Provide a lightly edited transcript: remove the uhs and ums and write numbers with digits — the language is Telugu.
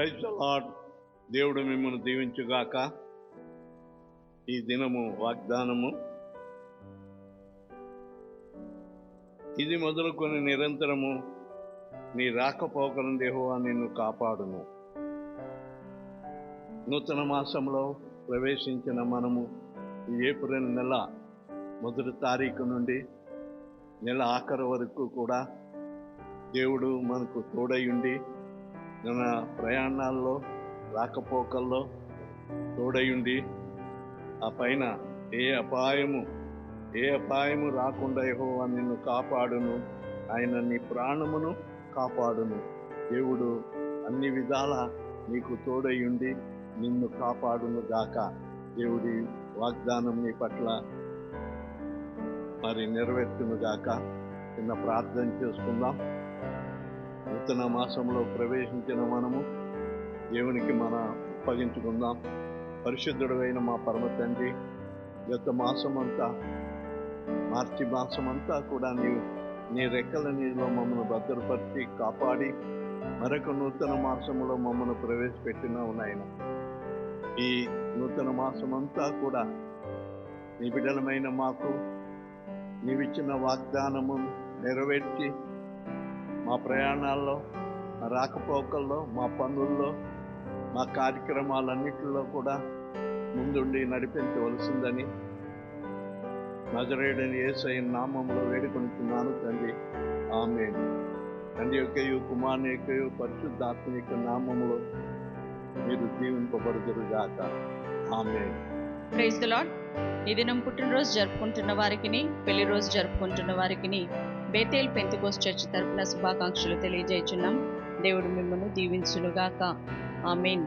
Praise the lord. దేవుడు మిమ్మల్ని దీవించుగాక. ఈ దినము వాగ్దానము, ఇది మొదలుకొని నిరంతరము నీ రాకపోకలను యెహోవా నిన్ను కాపాడును. నూతన మాసంలో ప్రవేశించిన మనము ఈ ఏప్రిల్ నెల 1వ తారీఖు నుండి నెల ఆఖరు వరకు కూడా దేవుడు మనకు తోడయుండి మన ప్రయాణాల్లో రాకపోకల్లో తోడయుండి ఆ పైన ఏ అపాయము రాకుండా యెహోవా నిన్ను కాపాడును. ఆయన నీ ప్రాణమును కాపాడును. దేవుడు అన్ని విధాల నీకు తోడయుండి నిన్ను కాపాడును గాక. దేవుడి వాగ్దానం నీ పట్ల మరి నెరవేర్చును గాక. చిన్న ప్రార్థన చేసుకుందాం. నూతన మాసంలో ప్రవేశించిన మనము దేవునికి అప్పగించుకుందాం. పరిశుద్ధుడైన మా పరమ తండ్రి, గత మాసమంతా మార్చి మాసమంతా కూడా నీ రెక్కల నీళ్ళలో మమ్మల్ని భద్రపరిచి కాపాడి మరొక నూతన మాసంలో మమ్మల్ని ప్రవేశపెట్టినావు నాయన. ఈ నూతన మాసమంతా కూడా నీ బిడ్డలమైన మాకు నీవిచ్చిన వాగ్దానము నెరవేర్చి మా ప్రయాణాల్లో, మా రాకపోకల్లో, మా పనుల్లో, మా కార్యక్రమాలన్నిటిలో కూడా ముందుండి నడిపించవలసిందని నజరేయుడైన యేసయ్య నామములో వేడుకొనుచున్నాను తండ్రి. ఆమేన్. తండ్రి యొక్కయు కుమారుని యొక్కయు పరిశుద్ధాత్మ యొక్క నామములో మీరు దీవింపబడుదురుగాక. ఆమేన్. Praise the Lord. ఈ దినం పుట్టినరోజు జరుపుకుంటున్న వారికి, పెళ్లి రోజు జరుపుకుంటున్న వారికి బేతేల్ పెంతెకోస్తు చర్చ్ తరపున శుభాకాంక్షలు తెలియజేయుచున్నాం. దేవుడు మిమ్మల్ని దీవించునుగాక. ఆమేన్.